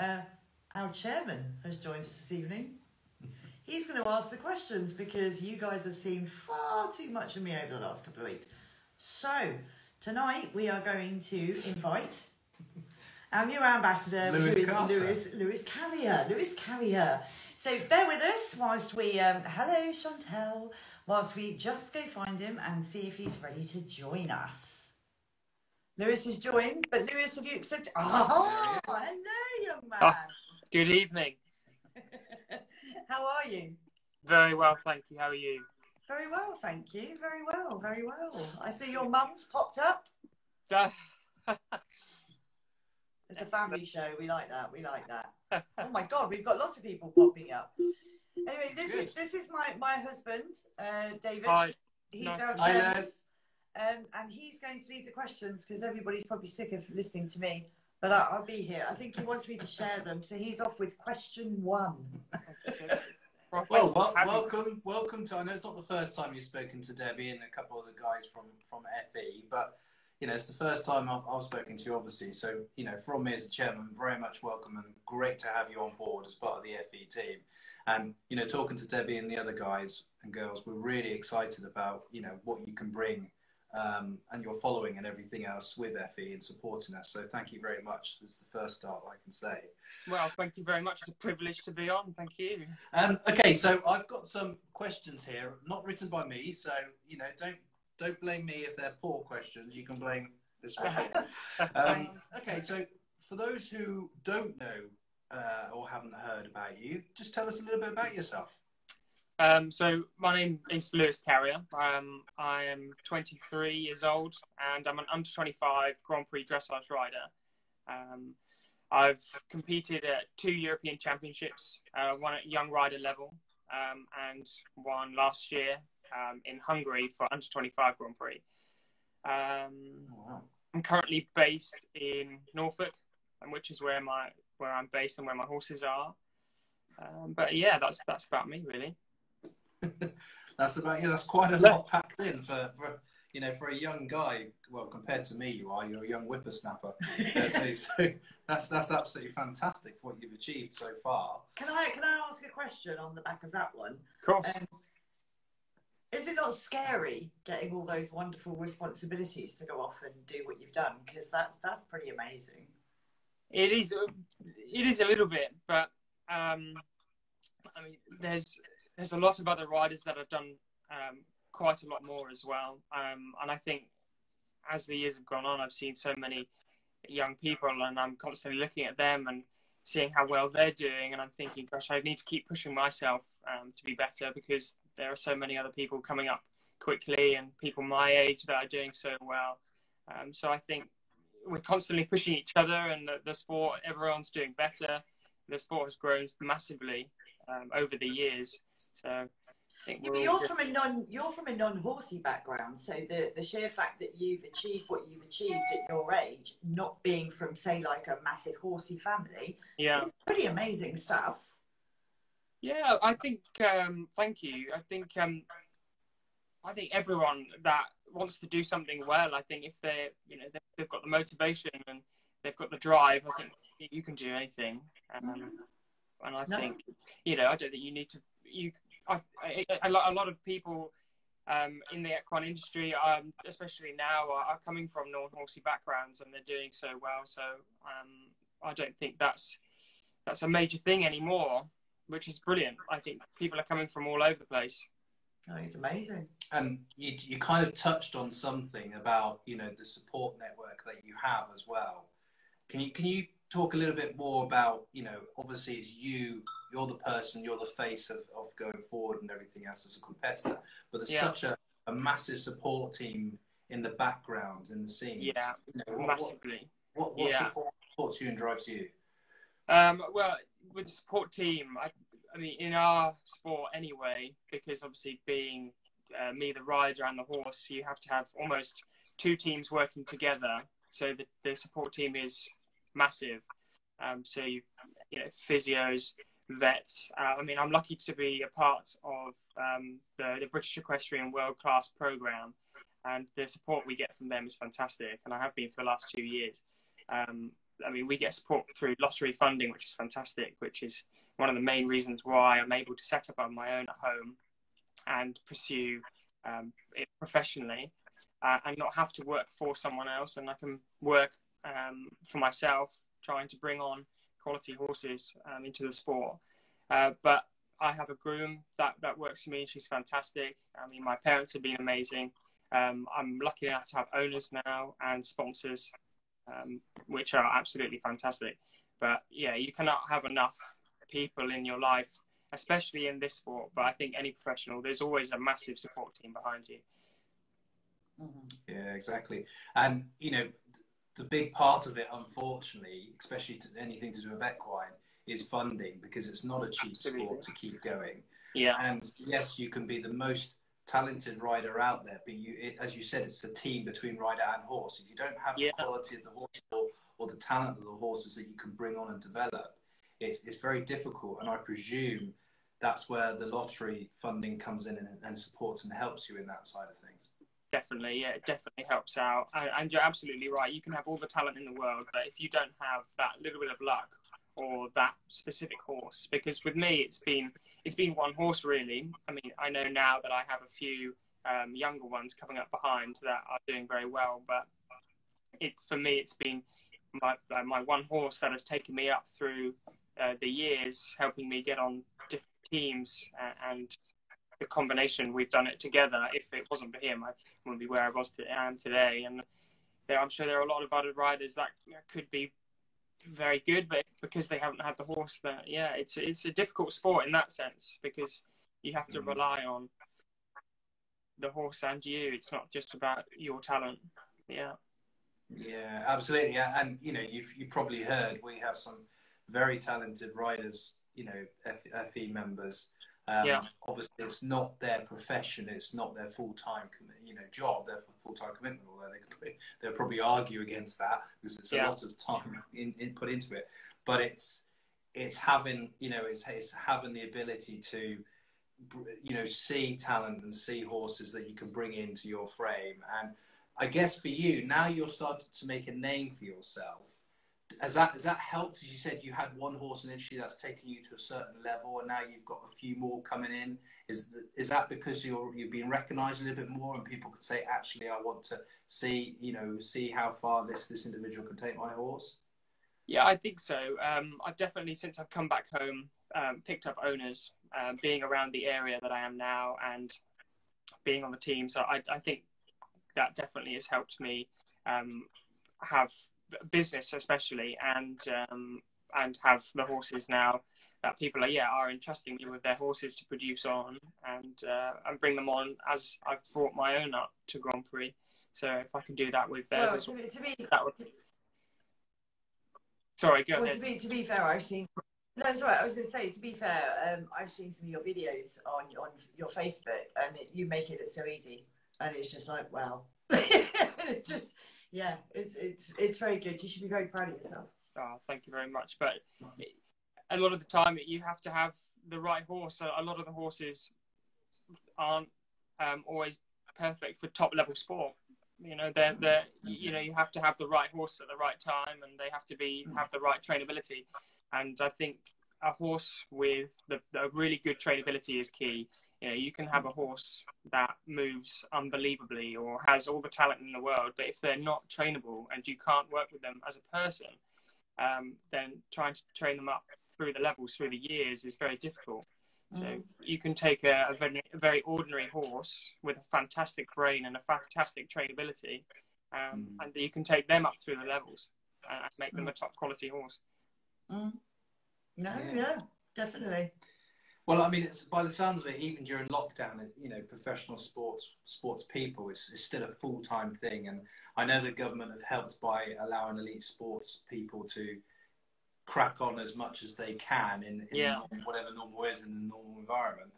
our chairman has joined us this evening. He's going to ask the questions because you guys have seen far too much of me over the last couple of weeks. So, tonight we are going to invite our new ambassador, Lewis Carrier. So, bear with us whilst we... hello, Chantel. Whilst we just go find him and see if he's ready to join us. Lewis has joined, but Lewis, have you accepted? Oh, hello, young man. Oh, good evening. How are you? Very well, thank you. How are you? Very well, thank you. Very well, very well. I see your mum's popped up. It's a family show. We like that. We like that. Oh my God, we've got lots of people popping up. Anyway, this is my husband, David. Hi. He's Nice. our chairman. And he's going to lead the questions because everybody's probably sick of listening to me. But I'll be here. I think he wants me to share them. So he's off with question 1. Well, welcome to. I know it's not the first time you've spoken to Debbie and a couple of the guys from FE, but you know it's the first time I've spoken to you, obviously. So you know, from me as a chairman, very much welcome and great to have you on board as part of the FE team. And you know, talking to Debbie and the other guys and girls, we're really excited about what you can bring. And your following and everything else with FE and supporting us. So thank you very much. This is the first start I can say. Well, thank you very much. It's a privilege to be on. Thank you. Okay, so I've got some questions here, not written by me. So don't blame me if they're poor questions. You can blame this one. Okay, so for those who don't know or haven't heard about you, just tell us a little bit about yourself. So my name is Lewis Carrier. I am 23 years old and I'm an under 25 Grand Prix dressage rider. I've competed at 2 European Championships, one at young rider level, and one last year in Hungary for under 25 Grand Prix. I'm currently based in Norfolk, which is where I'm based and where my horses are. But yeah, that's about me really. That's about you. That's quite a lot packed in for a young guy. Well, compared to me, you're a young whippersnapper. So that's absolutely fantastic for what you've achieved so far. Can I ask a question on the back of that one? Of course. Is it not scary getting all those wonderful responsibilities to go off and do what you've done? Because that's pretty amazing. It is a little bit, but. I mean, there's a lot of other riders that have done quite a lot more as well. And I think as the years have gone on, I've seen so many young people and I'm constantly looking at them and seeing how well they're doing. And I'm thinking, gosh, I need to keep pushing myself to be better because there are so many other people coming up quickly and people my age that are doing so well. So I think we're constantly pushing each other and the sport, everyone's doing better. The sport has grown massively over the years. So I think you're from a non-horsey background, so the sheer fact that you've achieved what you've achieved at your age, not being from say like a massive horsey family, it's pretty amazing stuff. Yeah, I think thank you. I think everyone that wants to do something well, I think if they've got the motivation and they've got the drive, I think you can do anything. And I think, I don't think you need to. A lot of people in the equine industry, especially now, are coming from non-horsey backgrounds and they're doing so well. So I don't think that's a major thing anymore, which is brilliant. I think people are coming from all over the place. Oh, it's amazing. And you kind of touched on something about the support network that you have as well. Can you talk a little bit more about, obviously it's you're the person, you're the face of going forward and everything else as a competitor, but there's such a massive support team in the background, in the scenes. Yeah, massively. What supports you and drives you? Well, with the support team, I mean, in our sport anyway, because obviously being me, the rider, and the horse, you have to have almost 2 teams working together. So the support team is massive. So physios, vets. I mean, I'm lucky to be a part of the British Equestrian World Class Programme, and the support we get from them is fantastic, and I have been for the last 2 years. I mean, we get support through lottery funding, which is fantastic, which is one of the main reasons why I'm able to set up on my own at home and pursue it professionally, and not have to work for someone else, and I can work for myself, trying to bring on quality horses into the sport. But I have a groom that works for me. She's fantastic. I mean, my parents have been amazing. I'm lucky enough to have owners now and sponsors, which are absolutely fantastic. But yeah, you cannot have enough people in your life, especially in this sport. But I think any professional, there's always a massive support team behind you. Yeah, exactly. And, you know, the big part of it, unfortunately, especially to anything to do with equine, is funding, because it's not a cheap sport to keep going. Yeah. And yes, you can be the most talented rider out there, but as you said, it's a team between rider and horse. If you don't have the quality of the horse or the talent of the horses that you can bring on and develop, it's very difficult. And I presume that's where the lottery funding comes in and supports and helps you in that side of things. Definitely, yeah, it definitely helps out. And you're absolutely right. You can have all the talent in the world, but if you don't have that little bit of luck or that specific horse, because with me, it's been one horse really. I mean, I know now that I have a few younger ones coming up behind that are doing very well, but for me, it's been my one horse that has taken me up through the years, helping me get on different teams, and the combination, we've done it together. If it wasn't for him, I wouldn't be where I am today. And I'm sure there are a lot of other riders that could be very good, but because they haven't had the horse, that it's a difficult sport in that sense, because you have to rely on the horse and you. It's not just about your talent. Yeah, absolutely. And you know, you've probably heard we have some very talented riders, you know, FE members. Obviously, it's not their profession, it's not their full-time job, their full-time commitment, although they'll probably argue against that, because it's a lot of time put into it. But it's having, you know, it's having the ability to, you know, see talent and see horses that you can bring into your frame. And I guess for you, now you're starting to make a name for yourself. Has that helped? As you said, you had one horse initially that's taken you to a certain level, and now you've got a few more coming in. Is that because you've been recognised a little bit more, and people could say, actually, I want to see how far this individual can take my horse? Yeah, I think so. I've definitely, since I've come back home, picked up owners, being around the area that I am now and being on the team. So I think that definitely has helped me have business, especially, and have the horses now that people are entrusting me with their horses to produce on, and bring them on as I've brought my own up to Grand Prix. So if I can do that with theirs, Sorry, go ahead. To be fair, I've seen. No, it's all right. I was going to say, to be fair, I've seen some of your videos on your Facebook, and you make it look so easy, and it's just like, wow. It's just, it's very good. You should be very proud of yourself. Oh, thank you very much. But a lot of the time, you have to have the right horse. A lot of the horses aren't always perfect for top level sport. You know, you have to have the right horse at the right time, and they have to have the right trainability. And I think a horse with the really good trainability is key. You know, you can have a horse that moves unbelievably or has all the talent in the world, but if they're not trainable and you can't work with them as a person, then trying to train them up through the levels, through the years, is very difficult. So you can take a very ordinary horse with a fantastic brain and a fantastic trainability, and you can take them up through the levels and make them a top quality horse. Definitely. Well, I mean, it's, by the sounds of it, even during lockdown, you know, professional sports people is still a full-time thing. And I know the government have helped by allowing elite sports people to crack on as much as they can in whatever normal is in the normal environment.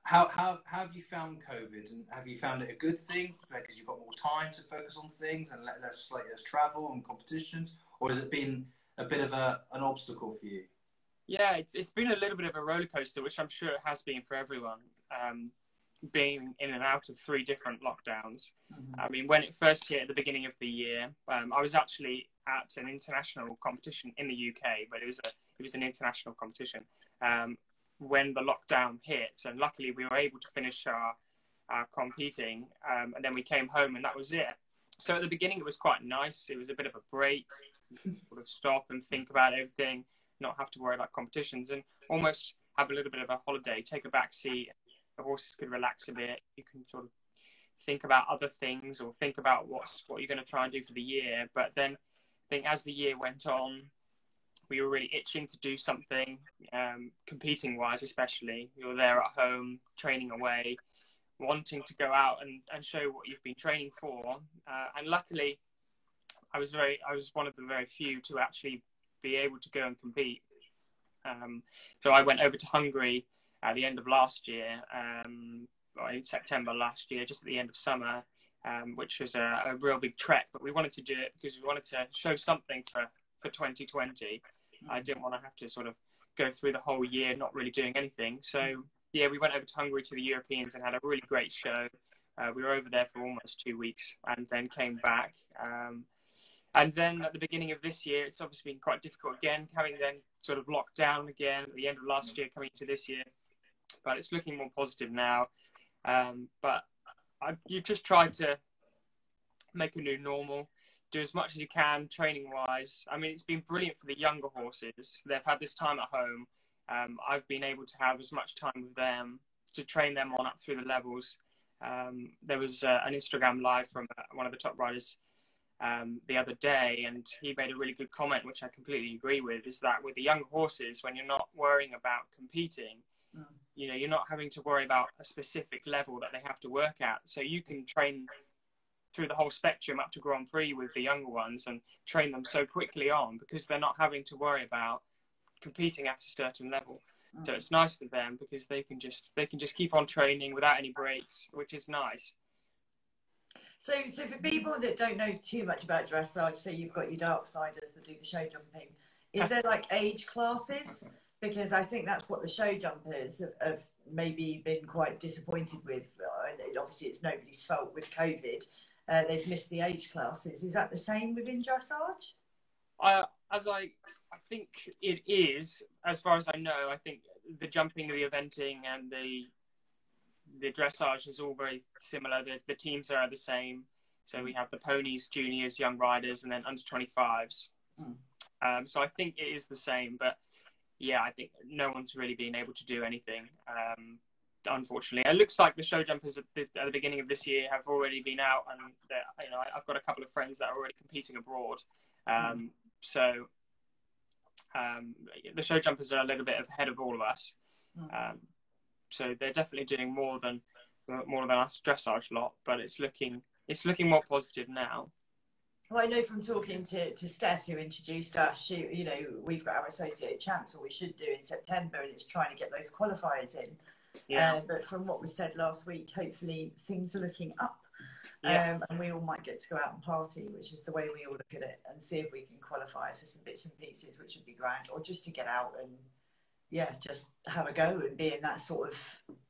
How have you found COVID, and have you found it a good thing because you've got more time to focus on things and less travel and competitions, or has it been a bit of an obstacle for you? Yeah, it's been a little bit of a roller coaster, which I'm sure it has been for everyone. being in and out of 3 different lockdowns. I mean, when it first hit at the beginning of the year, I was actually at an international competition in the UK, but it was an international competition when the lockdown hit, and luckily we were able to finish our competing, and then we came home and that was it. So at the beginning it was quite nice. It was a bit of a break, sort of stop and think about everything, not have to worry about competitions, and almost have a little bit of a holiday, take a back seat. The horses could relax a bit. You can sort of think about other things or think about what you're going to try and do for the year. But then I think as the year went on, we were really itching to do something, competing wise especially. You're there at home, training away, wanting to go out and show what you've been training for. And luckily, I was one of the very few to actually be able to go and compete. So I went over to Hungary at the end of last year, in September last year, just at the end of summer, which was a real big trek. But we wanted to do it because we wanted to show something for 2020. I didn't want to have to sort of go through the whole year not really doing anything. So yeah, we went over to Hungary to the Europeans and had a really great show. We were over there for almost 2 weeks and then came back. And then at the beginning of this year, it's obviously been quite difficult again, having then sort of locked down again at the end of last year, coming into this year. But it's looking more positive now. But you've just tried to make a new normal, do as much as you can training-wise. I mean, it's been brilliant for the younger horses. They've had this time at home. I've been able to have as much time with them to train them on up through the levels. There was an Instagram live from one of the top riders the other day, and he made a really good comment, which I completely agree with, is that with the young horses, when you're not worrying about competing, you know, you're not having to worry about a specific level that they have to work at. So you can train through the whole spectrum up to Grand Prix with the younger ones and train them so quickly on because they're not having to worry about competing at a certain level. So it's nice for them because they can just keep on training without any breaks, which is nice. So for people that don't know too much about dressage, so you've got your dark siders that do the show jumping, is there like age classes? Because I think that's what the show jumpers have maybe been quite disappointed with. Obviously, it's nobody's fault with COVID. They've missed the age classes. Is that the same within dressage? I think it is, as far as I know. I think the jumping, the eventing, and the dressage is all very similar. The teams are the same. So we have the ponies, juniors, young riders, and then under 25s. So I think it is the same. But yeah, I think no one's really been able to do anything, unfortunately. It looks like the show jumpers at the beginning of this year have already been out, and you know, I've got a couple of friends that are already competing abroad. So the show jumpers are a little bit ahead of all of us. So they're definitely doing more than us dressage lot, but it's looking more positive now. Well, I know from talking to Steph, who introduced us, you know, we've got our associate champs, or we should do in September, and it's trying to get those qualifiers in. Yeah. But from what was said last week, hopefully things are looking up. And we all might get to go out and party, which is the way we all look at it, and see if we can qualify for some bits and pieces, which would be grand, or just to get out and just have a go and be in that sort of,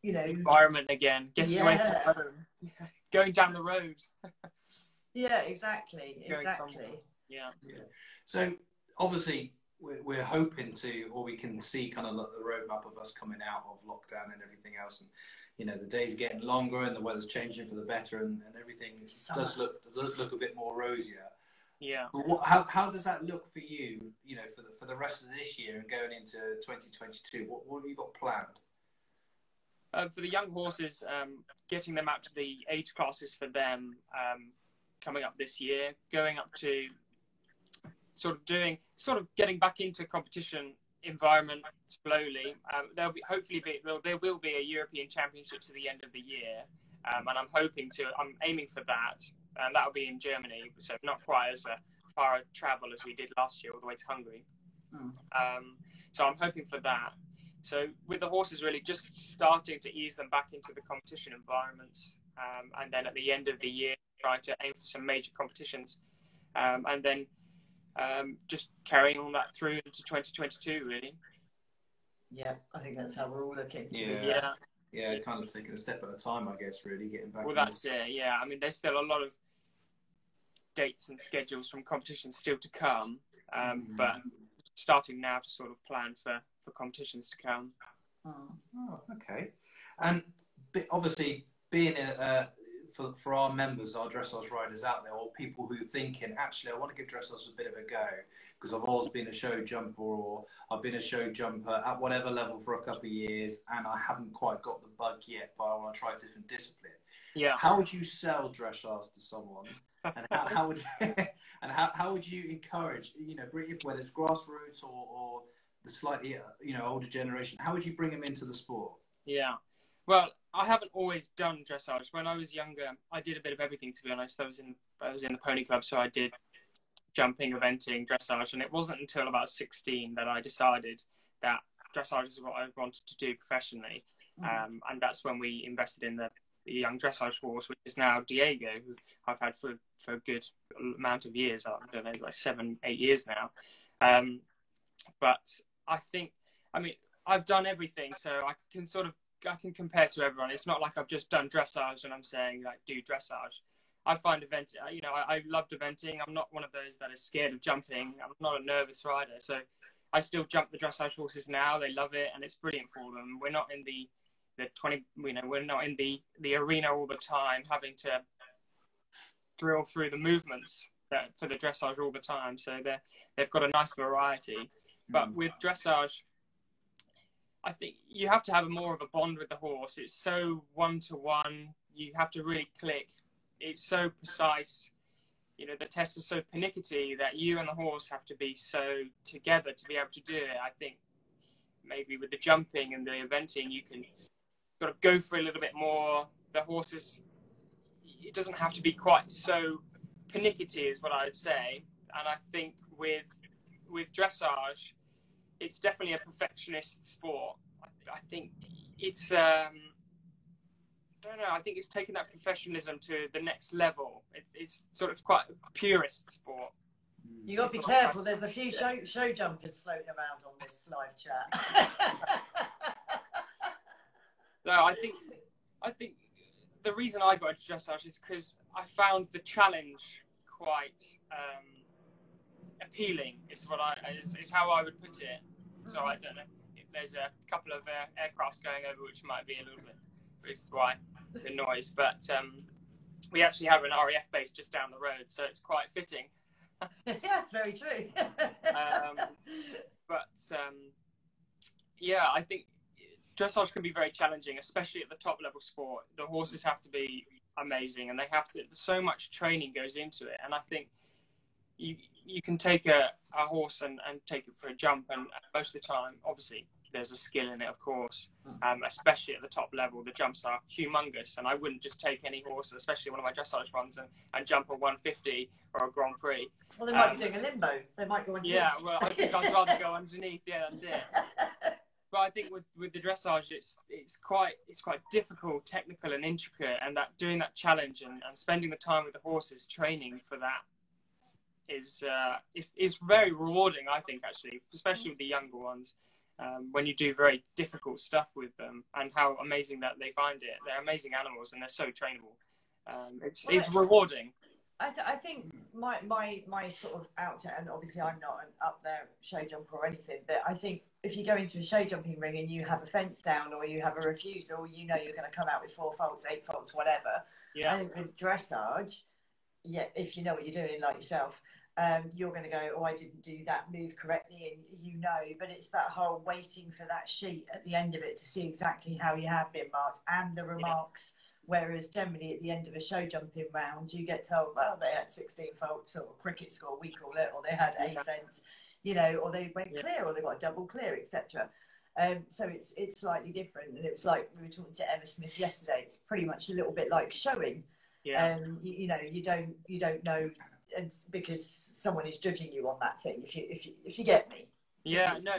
you know, environment again, getting away from home, going down the road. Yeah, exactly. Yeah. So obviously we're hoping to, or we can see kind of the roadmap of us coming out of lockdown and everything else, and you know, the days are getting longer and the weather's changing for the better, and everything does look a bit more rosier. Yeah. But how does that look for you? You know, for the rest of this year and going into 2022, what have you got planned? For the young horses, getting them out to the age classes for them coming up this year, going up to sort of getting back into competition environment slowly. There will be a European Championships at the end of the year, and I'm aiming for that, and that'll be in Germany, so not quite as far a travel as we did last year all the way to Hungary. So I'm hoping for that. So with the horses, really just starting to ease them back into the competition environments, and then at the end of the year trying to aim for some major competitions, and then just carrying on that through into 2022, really. Yeah, I think that's how we're all looking. Yeah. Yeah, kind of taking a step at a time, I guess, really getting back. Well, that's it. Yeah, I mean, there's still a lot of dates and schedules from competitions still to come, but starting now to sort of plan for competitions to come. Oh, okay. And obviously, being for our members, our dressage riders out there, or people who are thinking, actually, I want to give dressage a bit of a go because I've always been a show jumper, or I've been a show jumper at whatever level for a couple of years, and I haven't quite got the bug yet, but I want to try a different discipline. Yeah. How would you sell dressage to someone? And how would how would you encourage, whether it's grassroots or the slightly older generation, how would you bring them into the sport? Yeah, well, I haven't always done dressage. When I was younger, I did a bit of everything, to be honest. I was in the pony club, so I did jumping, eventing, dressage, and it wasn't until about 16 that I decided that dressage is what I wanted to do professionally. And that's when we invested in the young dressage horse, which is now Diego, who I've had for a good amount of years. I don't know, like 7-8 years now. But I think, I mean, I've done everything, so I can compare to everyone. It's not like I've just done dressage and I'm saying, like, do dressage. I find eventing, I loved eventing. I'm not one of those that is scared of jumping. I'm not a nervous rider, so I still jump the dressage horses now. They love it, and it's brilliant for them. We're not in we're not in the arena all the time, having to drill through the movements for the dressage all the time. So they've got a nice variety. But with dressage, I think you have to have more of a bond with the horse. It's so one-to-one. You have to really click. It's so precise. The test is so pernickety that you and the horse have to be so together to be able to do it. I think maybe with the jumping and the eventing, you can sort of go for a little bit more. The horses, it doesn't have to be quite so pernickety, is what I would say. And I think with dressage, it's definitely a perfectionist sport. I think it's I don't know. I think it's taken that professionalism to the next level. It's sort of quite a purist sport. You got to be careful. There's a few show jumpers floating around on this live chat. No, I think the reason I got into dressage is because I found the challenge quite appealing. Is how I would put it. So I don't know if there's a couple of aircrafts going over, which might be a little bit, which is why the noise. But we actually have an RAF base just down the road, so it's quite fitting. Yeah, very true. Yeah, I think dressage can be very challenging, especially at the top level sport. The horses have to be amazing, and so much training goes into it. And I think you can take a horse and take it for a jump, and most of the time, obviously, there's a skill in it, of course, especially at the top level. The jumps are humongous, and I wouldn't just take any horse, especially one of my dressage ones, and jump a 150 or a Grand Prix. Well, they might be doing a limbo. They might go underneath. Yeah, well, I think I'd rather go underneath. Yeah, that's it. But I think with the dressage, it's quite difficult, technical, and intricate, and that doing that challenge and spending the time with the horses, training for that, is very rewarding, I think, actually, especially with the younger ones, when you do very difficult stuff with them, and how amazing that they find it. They're amazing animals, and they're so trainable. It's rewarding. I think my sort of outlet, and obviously I'm not an up there show jumper or anything, but I think if you go into a show jumping ring and you have a fence down, or you have a refusal, you're going to come out with 4 faults, 8 faults, whatever. Yeah. I think with dressage, yeah, if you know what you're doing, like yourself, you're going to go, oh, I didn't do that move correctly, and but it's that whole waiting for that sheet at the end of it to see exactly how you have been marked and the remarks. Yeah. Whereas generally at the end of a show jumping round, you get told, well, they had 16 faults, or cricket score, we call it, or they had a fence, or they went clear, or they got a double clear, etc. So it's slightly different. And it was like we were talking to Emma Smith yesterday. It's pretty much a little bit like showing. Yeah. You don't know, and because someone is judging you on that thing. If you get me. Yeah. No.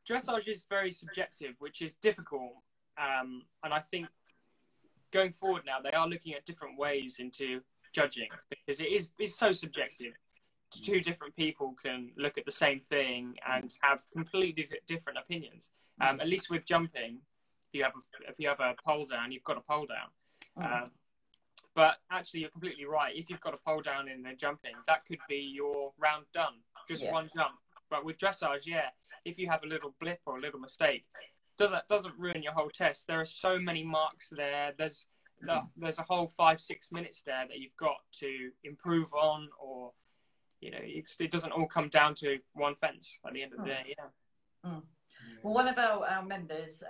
Dressage is very subjective, which is difficult. And I think going forward now, they are looking at different ways into judging, because it's so subjective. 2 different people can look at the same thing and have completely different opinions. At least with jumping, if you have a pole down, you've got a pole down. But actually, you're completely right. If you've got a pole down in the jumping, that could be your round done, just one jump. But with dressage, if you have a little blip or a little mistake, doesn't ruin your whole test. There are so many marks there. There's a whole 5-6 minutes there that you've got to improve on, or it doesn't all come down to one fence at the end of the day. Well, one of our members,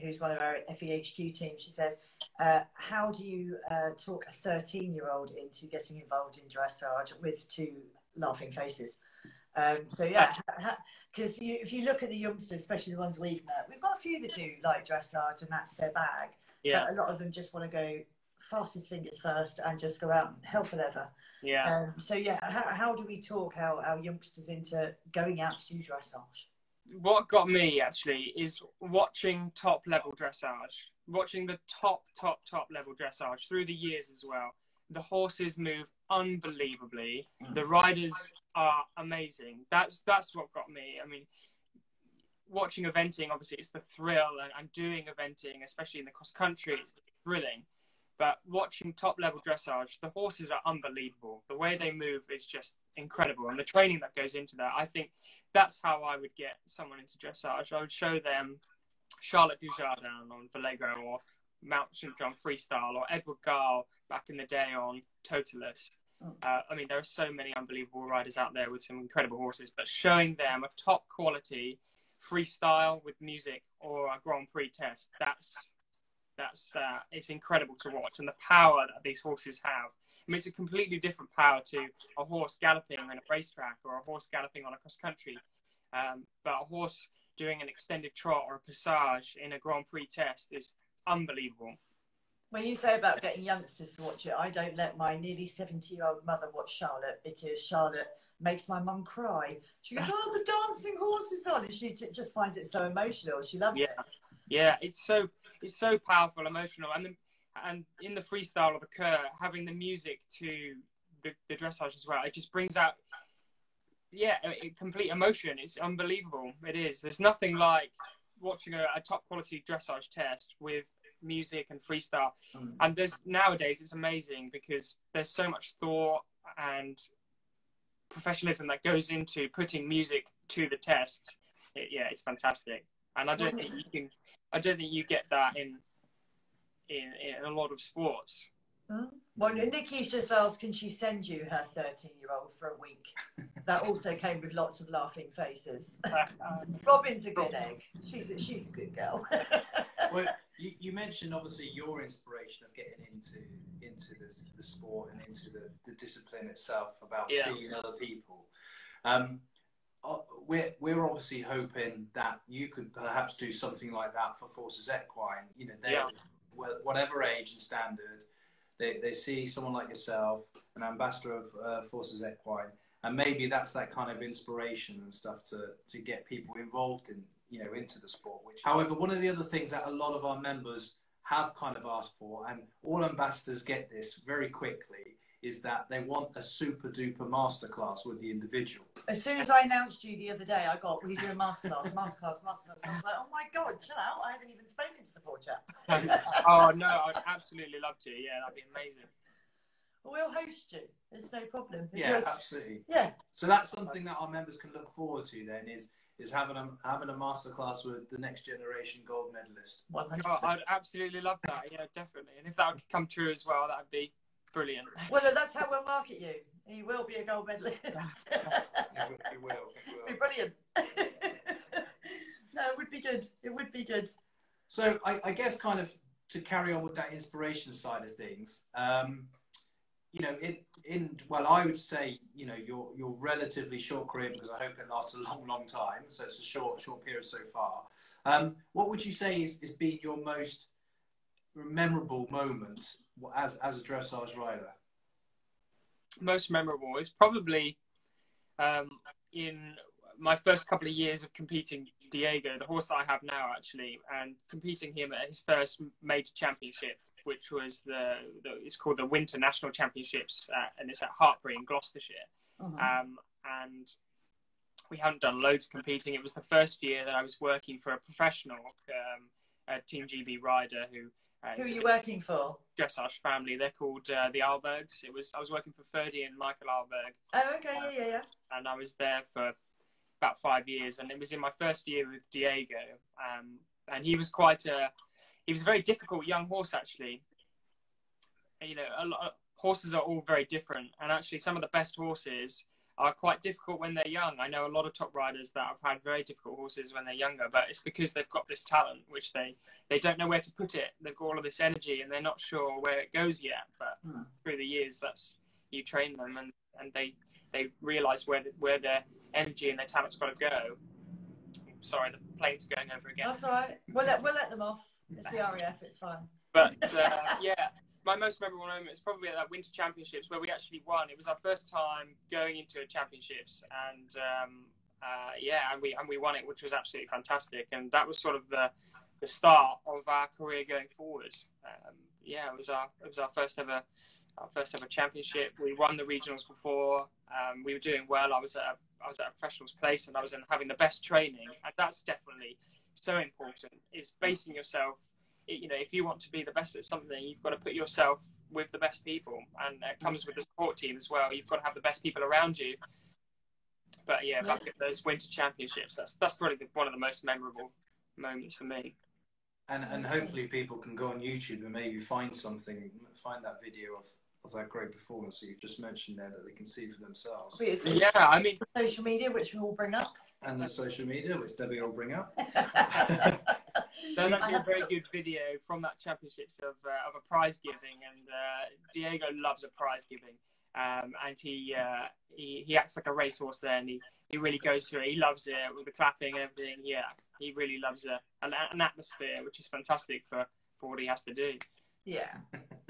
who's one of our FEHQ team, she says, how do you talk a 13-year-old into getting involved in dressage with 2 laughing faces? Because if you look at the youngsters, especially the ones we've met, we've got a few that do like dressage and that's their bag. But a lot of them just want to go fastest fingers first and just go out and hell for leather. How do we talk our youngsters into going out to do dressage? What got me actually is watching top level dressage, watching the top level dressage through the years as well. The horses move unbelievably. The riders are amazing. That's what got me. I mean, watching eventing, obviously it's the thrill, and doing eventing, especially in the cross country, it's thrilling. But watching top level dressage, the horses are unbelievable. The way they move is just incredible. And the training that goes into that, I think that's how I would get someone into dressage. I would show them Charlotte Dujardin on Vallejo, or Mount St. John Freestyle, or Edward Gall back in the day on Totalis. I mean, there are so many unbelievable riders out there with some incredible horses, but showing them a top quality freestyle with music or a Grand Prix test, it's incredible to watch. And the power that these horses have, I mean, it's a completely different power to a horse galloping on a racetrack or a horse galloping on a cross country, but a horse doing an extended trot or a passage in a Grand Prix test is unbelievable. When you say about getting youngsters to watch it, I don't let my nearly 70-year-old mother watch Charlotte, because Charlotte makes my mum cry. She goes, "Oh, the dancing horse is on," and she just finds it so emotional. She loves it. Yeah, it's so powerful, emotional, and in the freestyle or the cur, having the music to the dressage as well, it just brings out a complete emotion. It's unbelievable. It is. There's nothing like watching a top quality dressage test with music and freestyle. And nowadays it's amazing because there's so much thought and professionalism that goes into putting music to the test. It's fantastic. And I don't think you get that in a lot of sports. Well, Nikki's just asked, can she send you her 13-year-old for a week? That also came with lots of laughing faces. Robin's a good egg. She's a good girl. Well, you mentioned obviously your inspiration of getting into the sport and into the discipline itself, about seeing other people. We're obviously hoping that you could perhaps do something like that for Forces Equine. Whatever age and standard, they see someone like yourself, an ambassador of Forces Equine, and maybe that's that kind of inspiration and stuff to get people involved in, into the sport. However, one of the other things that a lot of our members have kind of asked for, and all ambassadors get this very quickly, is that they want a super duper masterclass with the individual. As soon as I announced you the other day, I got, "Will you do a masterclass?" And I was like, "Oh my God, chill out. I haven't even spoken to the poor chap." Oh no, I'd absolutely love to. Yeah, that'd be amazing. We'll host you. There's no problem. Absolutely. Yeah. So that's something that our members can look forward to then, is having a masterclass with the next generation gold medalist. 100%. Oh, I'd absolutely love that. Yeah, definitely. And if that would come true as well, that'd be brilliant. Well, that's how we'll market you. You will be a gold medalist. It will. It'd be brilliant. No, it would be good. It would be good. So I guess kind of to carry on with that inspiration side of things, I would say, your relatively short career, because I hope it lasts a long, long time. So it's a short period so far. What would you say is been your most memorable moment as a dressage rider? Most memorable is probably in my first couple of years of competing Diego, the horse that I have now actually, and competing him at his first major championship, which was it's called the Winter National Championships, and it's at Hartbury in Gloucestershire. And we hadn't done loads of competing. It was the first year that I was working for a professional Team GB rider who. Who are you working for? Dressage family. They're called the Albergs. I was working for Ferdy and Michael Alberg. Oh, okay, yeah. And I was there for about 5 years, and it was in my first year with Diego. And he was he was a very difficult young horse, actually. You know, horses are all very different, and actually some of the best horses are quite difficult when they're young. I know a lot of top riders that have had very difficult horses when they're younger, but it's because they've got this talent, which they don't know where to put it. They've got all of this energy, and they're not sure where it goes yet. But through the years, you train them, and they realise where their energy and their talent's got to go. Sorry, the plane's going over again. That's all right. We'll let them off. It's the RAF. It's fine. But yeah. My most memorable moment is probably at that Winter Championships where we actually won. It was our first time going into a championships, and we won it, which was absolutely fantastic. And that was sort of the start of our career going forward. It was our first ever championship. We won the regionals before. We were doing well. I was at a professionals place, and I was having the best training, and that's definitely so important. Is basing yourself. You know, if you want to be the best at something, you've got to put yourself with the best people, and it comes with the support team as well. You've got to have the best people around you. But back at those Winter Championships, that's probably one of the most memorable moments for me. And hopefully people can go on YouTube and maybe find that video of that great performance that you've just mentioned there, that they can see for themselves. Yeah, I mean, social media, which we'll bring up, and the social media, which Debbie will bring up. There's actually a very good video from that championships of a prize giving, and Diego loves a prize giving, and he acts like a racehorse there, and he really goes through it. He loves it with the clapping and everything. Yeah, he really loves an atmosphere, which is fantastic for what he has to do. Yeah,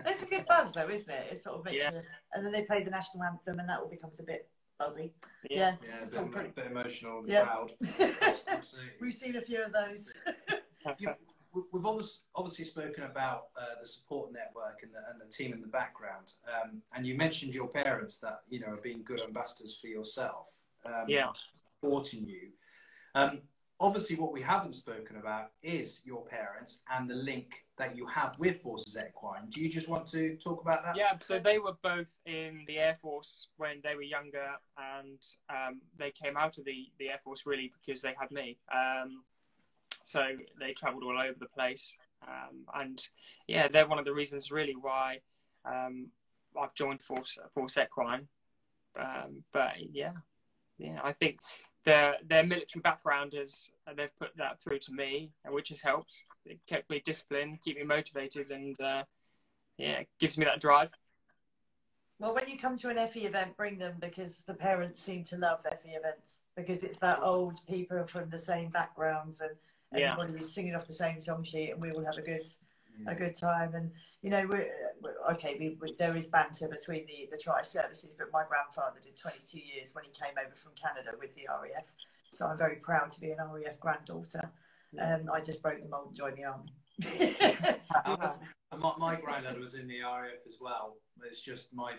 it's a good buzz though, isn't it? It sort of makes you, and then they play the national anthem, and that all becomes a bit buzzy. Yeah, a bit emotional. The crowd. Absolutely. We've seen a few of those. We've obviously spoken about the support network and the team in the background, and you mentioned your parents that are being good ambassadors for yourself, supporting you. Obviously, what we haven't spoken about is your parents and the link that you have with Forces Equine. Do you just want to talk about that? Yeah, so they were both in the Air Force when they were younger, and they came out of the Air Force really because they had me. So they travelled all over the place, and they're one of the reasons really why I've joined Force Equine. But I think their military background they've put that through to me, which has helped. It kept me disciplined, keep me motivated, and it gives me that drive. Well, when you come to an FE event, bring them, because the parents seem to love FE events, because it's that old people from the same backgrounds, and everybody is singing off the same song sheet, and we will have a good time. And there is banter between the tri-services, but my grandfather did 22 years when he came over from Canada with the RAF, so I'm very proud to be an RAF granddaughter. I just broke the mold and joined the army. My granddad was in the RAF as well. It's just my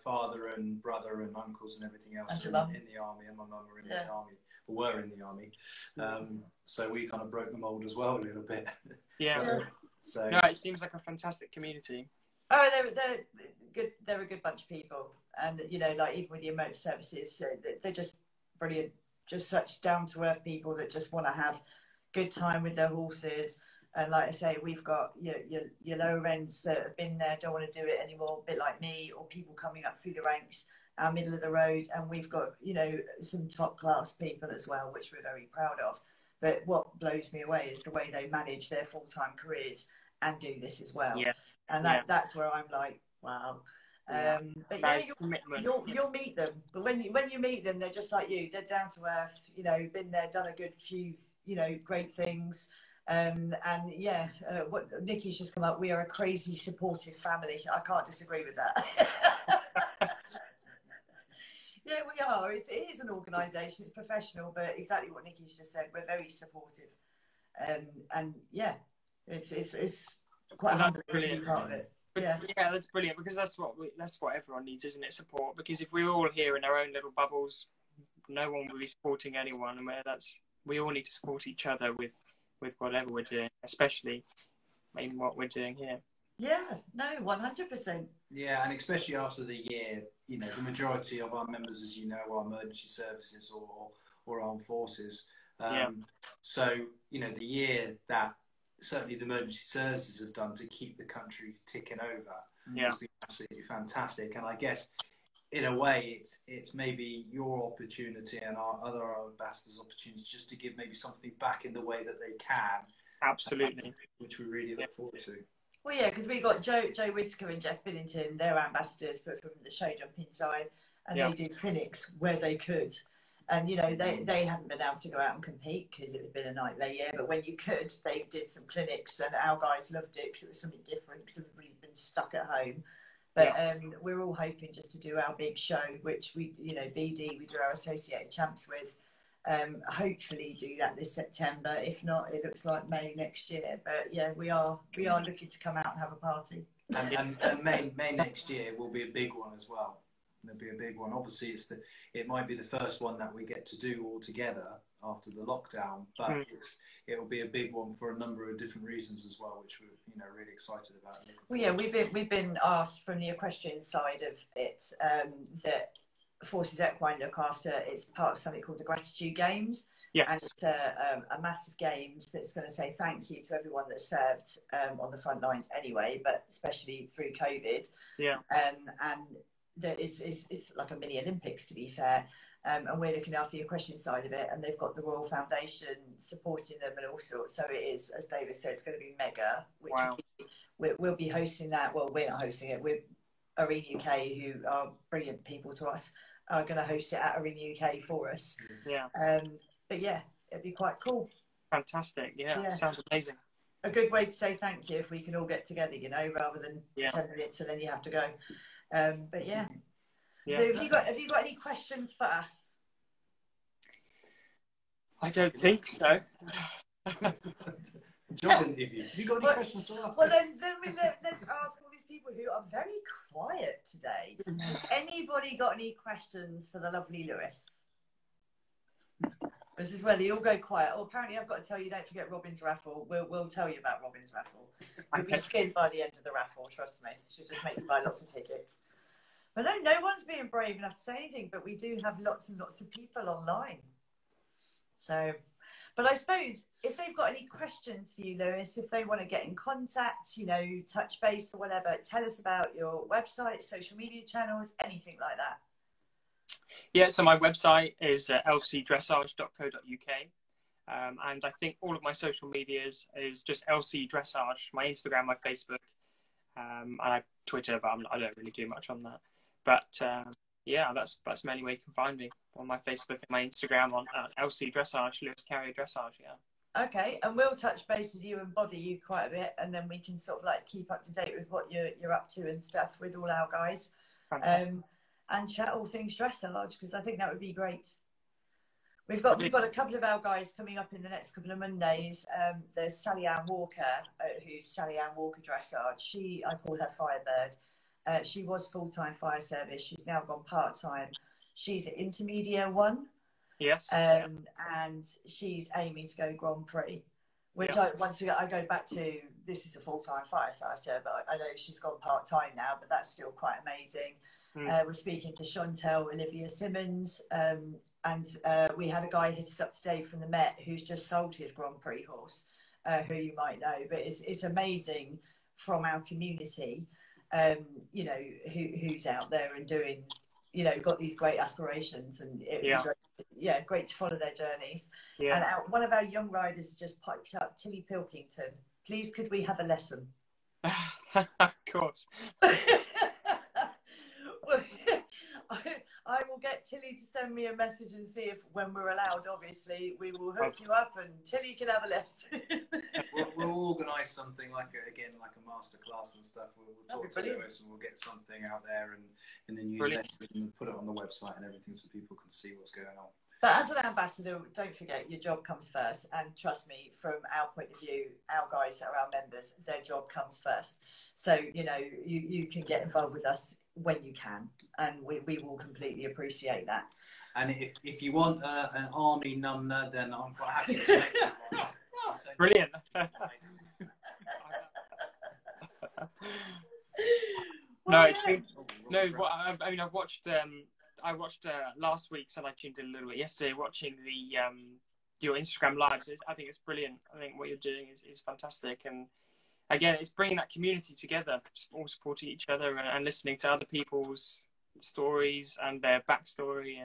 father and brother and uncles and everything else are in the army, and my mum were in the army. Were in the army, so we kind of broke the mold as well a little bit. So it seems like a fantastic community. Oh, they're good. They're a good bunch of people, and like even with the motor services, they're just brilliant. Just such down to earth people that just want to have good time with their horses. And like I say, we've got your lower ends that have been there, don't want to do it anymore, a bit like me, or people coming up through the ranks, our middle of the road, and we've got some top class people as well, which we're very proud of. But what blows me away is the way they manage their full-time careers and do this as well. And that's where I'm like, wow. But you'll meet them. But when you meet them, they're just like you. They're down to earth. Been there, done a good few great things. What Nikki's just come up. We are a crazy supportive family. I can't disagree with that. Yeah, we are. It is an organisation. It's professional, but exactly what Nikki's just said. We're very supportive, it's quite humbling to be part of it. That's brilliant, because that's what everyone needs, isn't it? Support. Because if we're all here in our own little bubbles, no one will be supporting anyone, and we all need to support each other with whatever we're doing, especially in what we're doing here. Yeah, no, 100%. Yeah, and especially after the year, you know, the majority of our members, as you know, are emergency services or armed forces. So, you know, the year that certainly the emergency services have done to keep the country ticking over has been absolutely fantastic. And I guess, in a way, it's maybe your opportunity and our other ambassadors' opportunity just to give maybe something back in the way that they can. Absolutely. Which we really look forward to. Well, yeah, because we got Joe Whitaker and Jeff Billington, they're ambassadors, but from the show jumping side, and they do clinics where they could. And, you know, they hadn't been able to go out and compete because it had been a nightmare year. But when you could, they did some clinics, and our guys loved it because it was something different because everybody's been stuck at home. But we're all hoping just to do our big show, which we, you know, BD, we do our associated champs with. Hopefully do that this September. If not, it looks like May next year. But yeah, we are looking to come out and have a party. And May next year will be a big one as well. There'll be a big one. Obviously, it might be the first one that we get to do all together after the lockdown, but it will be a big one for a number of different reasons as well, which we're, you know, really excited about. Well, yeah, we've been asked from the equestrian side of it that Forces Equine look after. It's part of something called the Gratitude Games. Yes. And it's a massive games that's going to say thank you to everyone that served on the front lines anyway, but especially through COVID. Yeah. And that it's like a mini Olympics, to be fair. And we're looking after the equestrian side of it, and they've got the Royal Foundation supporting them and all sorts. So it is, as David said, it's going to be mega. Which we'll be hosting that. Well, we're not hosting it. We're Arena UK, who are brilliant people to us, are going to host it at Arena UK for us. Yeah. But yeah, it'd be quite cool. Fantastic. Yeah. Sounds amazing. A good way to say thank you if we can all get together, you know, rather than 10 minutes and then you have to go. But yeah. So have you got any questions for us? I don't think so. Job interview. Have you got any questions to ask? Well, then let's ask all these people who are very quiet today. Has anybody got any questions for the lovely Lewis? This is where they all go quiet. Oh, apparently I've got to tell you, don't forget Robin's raffle. We'll tell you about Robin's raffle. You'll be skinned by the end of the raffle, trust me. She'll just make you buy lots of tickets. But no one's being brave enough to say anything, but we do have lots and lots of people online. So, but I suppose if they've got any questions for you, Lewis, if they want to get in contact, you know, touch base or whatever, tell us about your website, social media channels, anything like that. Yeah, so my website is lcdressage.co.uk. And I think all of my social medias is just LC Dressage, my Instagram, my Facebook, and I Twitter, but I don't really do much on that. But yeah, that's mainly where you can find me, on my Facebook and my Instagram on LC Dressage, Lewis Carrier Dressage. Yeah. Okay, and we'll touch base with you and bother you quite a bit, and then we can sort of like keep up to date with what you're up to and stuff with all our guys. Fantastic. And chat all things dressage, because I think that would be great. We've got a couple of our guys coming up in the next couple of Mondays. There's Sally Ann Walker, who's Sally Ann Walker Dressage. I call her Firebird. She was full-time fire service. She's now gone part-time. She's at Intermedia 1. Yes. And she's aiming to go Grand Prix, which once again, I go back to, this is a full-time firefighter, but I know she's gone part-time now, but that's still quite amazing. We're speaking to Chantel Olivia Simmons, and we had a guy hit us up today from the Met who's just sold his Grand Prix horse, who you might know, but it's amazing from our community, you know, who's out there and doing, you know, got these great aspirations, and it would be great to follow their journeys. And one of our young riders just piped up, Tilly Pilkington, please could we have a lesson? Of course. Well, I will get Tilly to send me a message and see if, when we're allowed, obviously, we will hook you up and Tilly can have a lesson. We'll organise something like a masterclass and stuff. We'll talk to Lewis and we'll get something out there and in the newsletters and put it on the website and everything so people can see what's going on. But as an ambassador, don't forget your job comes first. And trust me, from our point of view, our guys that are our members, their job comes first. So, you know, you can get involved with us when you can, and we will completely appreciate that. And if you want an army number, then I'm quite happy to make that one. Brilliant. No, it's been I mean, I've watched. I watched last week's, and I tuned in a little bit yesterday, watching the your Instagram lives. I think it's brilliant. I think what you're doing is fantastic, and again, it's bringing that community together, all supporting each other and listening to other people's stories and their backstory,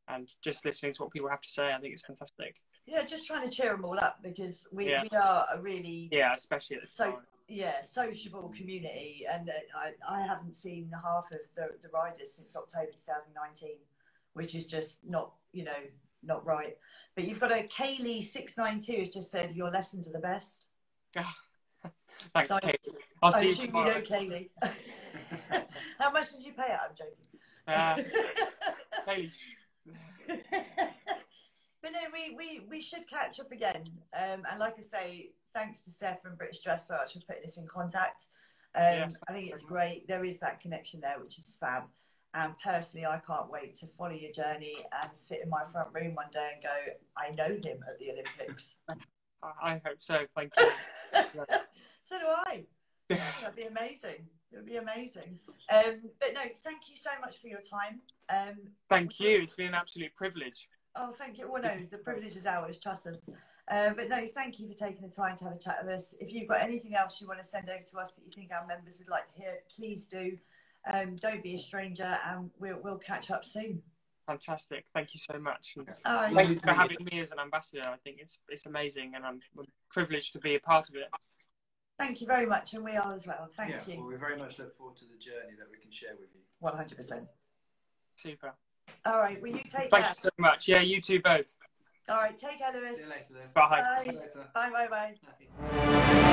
and just listening to what people have to say. I think it's fantastic. Yeah, just trying to cheer them all up, because we are a really especially at this time. Sociable community, and I haven't seen half of the riders since October 2019, which is just not not right. But you've got a Kaylee 692 has just said your lessons are the best. Thanks, so Kaylee. I'll see you tomorrow. You know Kaylee. How much did you pay her? I'm joking. Kaylee. But no, we should catch up again. And like I say, thanks to Steph and British Dressage for putting us in contact. Yes, I think it's great. There is that connection there, which is fab. And personally, I can't wait to follow your journey and sit in my front room one day and go, I know him at the Olympics. I hope so. Thank you. So do I. That'd be amazing. It would be amazing. But no, thank you so much for your time. Thank you. It's been an absolute privilege. Oh, thank you. Well, no, the privilege is ours. Trust us. But no, thank you for taking the time to have a chat with us. If you've got anything else you want to send over to us that you think our members would like to hear, please do. Don't be a stranger, and we'll catch up soon. Fantastic. Thank you so much. Thank you for having me as an ambassador. I think it's amazing, and I'm privileged to be a part of it. Thank you very much, and we are as well. Thank you. Well, we very much look forward to the journey that we can share with you. 100%. Super. All right, will you take care? Thank you so much. Yeah, you too both. All right, take care, Lewis. See you later, Liz. Bye. See you later. Bye.